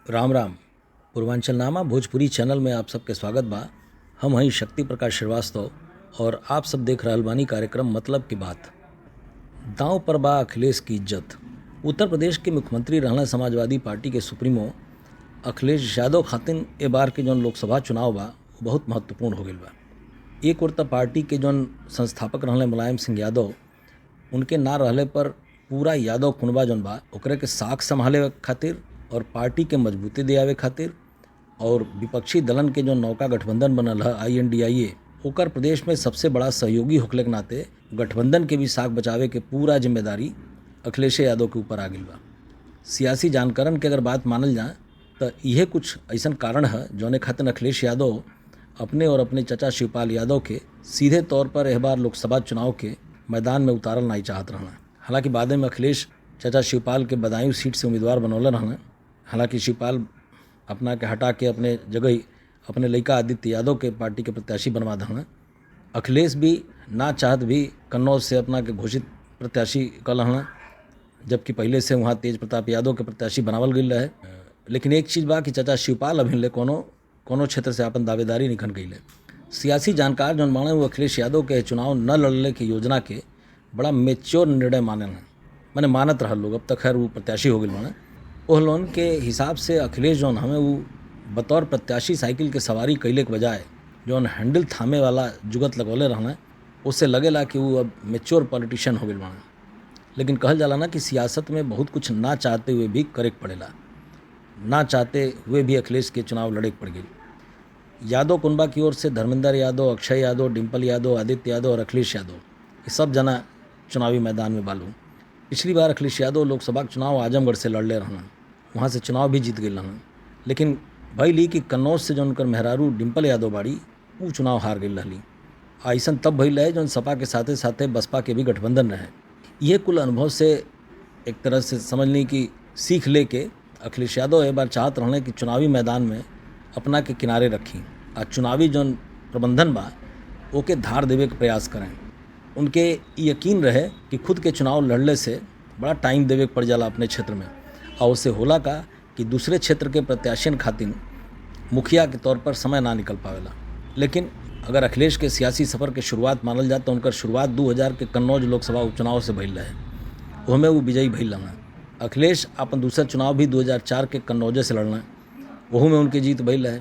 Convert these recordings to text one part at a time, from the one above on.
Ram Ram. पूर्वांचलनामा Bhojpuri channel में आप सबके स्वागत बा। हम हई शक्ति प्रकाश श्रीवास्तव और आप सब देख रहल बानी कार्यक्रम मतलब की बात। दांव पर बा अखिलेश की इज्जत। उत्तर प्रदेश के मुख्यमंत्री रहना समाजवादी पार्टी के सुप्रीमो अखिलेश यादव खातिन ए बार के जौन लोकसभा चुनाव बा वो बहुत महत्वपूर्ण हो गई बा। एक ओर त पार्टी के जौन संस्थापक रहले मुलायम सिंह यादव, उनके ना रहले पर पूरा यादव कुनबा जौन बा ओकरे के साख संभाले खातिर और पार्टी के मजबूती दियावे खातिर और विपक्षी दलन के जो नौका गठबंधन बनल है INDIA ओकर प्रदेश में सबसे बड़ा सहयोगी होखले के नाते गठबंधन के भी साख बचावे के पूरा जिम्मेदारी अखिलेश यादव के ऊपर आ गई बा। सियासी जानकारन के अगर बात मानल जाए तो यह कुछ ऐसा कारण है जौने खातिर अखिलेश यादव अपने और अपने चचा शिवपाल यादव के सीधे तौर पर एह बार लोकसभा चुनाव के मैदान में उतारल नहीं चाहत रहना। हालांकि बाद में अखिलेश चचा शिवपाल के बदायूं सीट से उम्मीदवार बनौले रहना। हालांकि शिवपाल अपना के हटा के अपने जगह ही अपने लड़का आदित्य यादव के पार्टी के प्रत्याशी बनवा देना। अखिलेश भी ना चाहत भी कन्नौज से अपना के घोषित प्रत्याशी कल हना, जबकि पहले से वहाँ तेज प्रताप यादव के प्रत्याशी बनावल गई रहे। लेकिन एक चीज़ बा कि चचा शिवपाल अभी ले कोनो क्षेत्र से अपन दावेदारी निखन गई। सियासी जानकार जौन माने वो अखिलेश यादव के चुनाव न लड़ने की योजना के बड़ा मेच्योर निर्णय माने मानत रहा लोग। अब तक खैर वो प्रत्याशी हो गई माने ओह लोन के हिसाब से अखिलेश जौन हमें वो बतौर प्रत्याशी साइकिल के सवारी कैले के बजाय जौन हैंडल थामे वाला जुगत लगौले रहना उससे लगेला कि वो अब मेच्योर पॉलिटिशियन हो गई माना। लेकिन कहल जाला ना कि सियासत में बहुत कुछ ना चाहते हुए भी करे के पड़ेला। ना चाहते हुए भी अखिलेश के चुनाव लड़े के पड़ गई। यादव कुनबा की ओर से धर्मेंद्र यादव, अक्षय यादव, डिम्पल यादव, आदित्य यादव और अखिलेश यादव ये सब जना चुनावी मैदान में बालू। पिछली बार अखिलेश यादव लोकसभा के चुनाव आजमगढ़ से लड़ले रहना, वहाँ से चुनाव भी जीत गए रहना। लेकिन भई ली कि कन्नौज से जौन कर मेहरारू डिम्पल यादव बाड़ी वो चुनाव हार गई रहली। ऐसा तब भइल रहे जौन सपा के साथे साथे बसपा के भी गठबंधन रहे। ये कुल अनुभव से एक तरह से समझ ली कि सीख ले के अखिलेश यादव एक बार चाहत रहने कि चुनावी मैदान में अपना के किनारे रखी और चुनावी जौन प्रबंधन बा ओके धार देवे के प्रयास करें। उनके यकीन रहे कि खुद के चुनाव लड़ने से बड़ा टाइम देवे के पड़ जाला अपने क्षेत्र में, और उससे होला का कि दूसरे क्षेत्र के प्रत्याशियन खातिर मुखिया के तौर पर समय ना निकल पावेला। लेकिन अगर अखिलेश के सियासी सफ़र के शुरुआत मानल जाए तो उनकर शुरुआत 2000 के कन्नौज लोकसभा उपचुनाव से भइल रहे। वहमें वो विजयी भइल रहना। अखिलेश अपन दूसरा चुनाव भी 2004 के कन्नौजे से लड़ना, वहू में उनके जीत भइल रहे।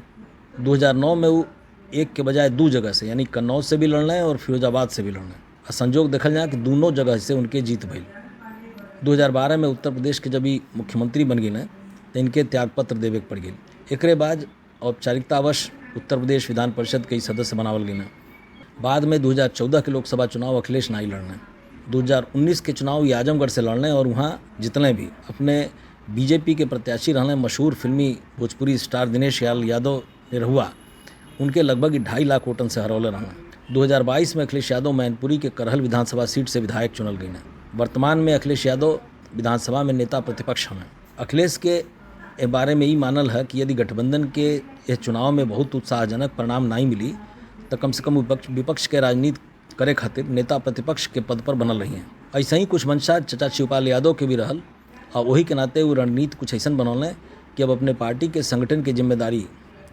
2009 में वो एक के बजाय दो जगह से यानी कन्नौज से भी लड़ना है और फिरोजाबाद से भी लड़ना है। और संजोग देखल जाए कि दोनों जगह से उनके जीत भइल। 2012 में उत्तर प्रदेश के जब ही मुख्यमंत्री बन गए तो इनके त्यागपत्र देवे के पड़ गई। एकरे बाद औपचारिकतावश उत्तर प्रदेश विधान परिषद के सदस्य बनावल गए। बाद में 2014 के लोकसभा चुनाव अखिलेश ना ही लड़ना, 2019 के चुनाव ये आजमगढ़ से लड़ने और वहाँ जितने भी अपने बीजेपी के प्रत्याशी रहने मशहूर फिल्मी भोजपुरी स्टार दिनेश यादव निरहुआ उनके लगभग 2.5 लाख वोटन से हरौले रहना। 2022 में अखिलेश यादव मैनपुरी के करहल विधानसभा सीट से विधायक चुनल गई। वर्तमान में अखिलेश यादव विधानसभा में नेता प्रतिपक्ष हैं। अखिलेश के बारे में ये मानल है कि यदि गठबंधन के यह चुनाव में बहुत उत्साहजनक परिणाम नहीं मिली तो कम से कम विपक्ष के राजनीति करे खातिर नेता प्रतिपक्ष के पद पर बनल रही हैं। ऐसा ही कुछ मंशा चचा शिवपाल यादव के भी रहल और वही के नाते वो रणनीति कुछ ऐसा बनौले कि अब अपने पार्टी के संगठन की जिम्मेदारी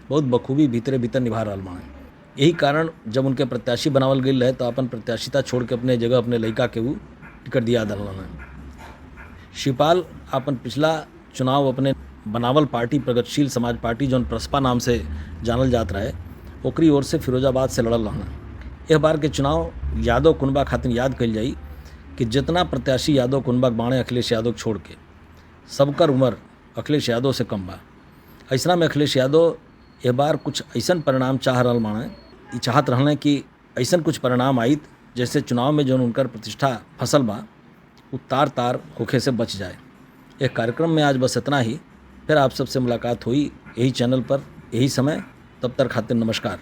बहुत बखूबी भीतरे भीतर निभा रहा माने। यही कारण जब उनके प्रत्याशी बनावल गई रहे तो अपन प्रत्याशिता छोड़ के अपने जगह अपने लड़का के वो टिकट दिया दल। शिवपाल अपन पिछला चुनाव अपने बनावल पार्टी प्रगतिशील समाज पार्टी जौन प्रसपा नाम से जानल जात रहे ओकरी ओर से फिरोजाबाद से लड़ल रहना। यह बार के चुनाव यादव कुनबा खातिर याद कल जाई कि जितना प्रत्याशी यादव कुनबा बाणे अखिलेश यादव छोड़ के सबकर उम्र अखिलेश यादव से कम बा। ऐसा में अखिलेश यादव यह बार कुछ ऐसा परिणाम चाह रहा माने चाहत रहने कि ऐसा कुछ परिणाम आई जैसे चुनाव में जो उनकर प्रतिष्ठा फसल बा वो तार होखे से बच जाए। यह कार्यक्रम में आज बस इतना ही। फिर आप सबसे मुलाकात हुई यही चैनल पर यही समय। तब तक खातिर नमस्कार।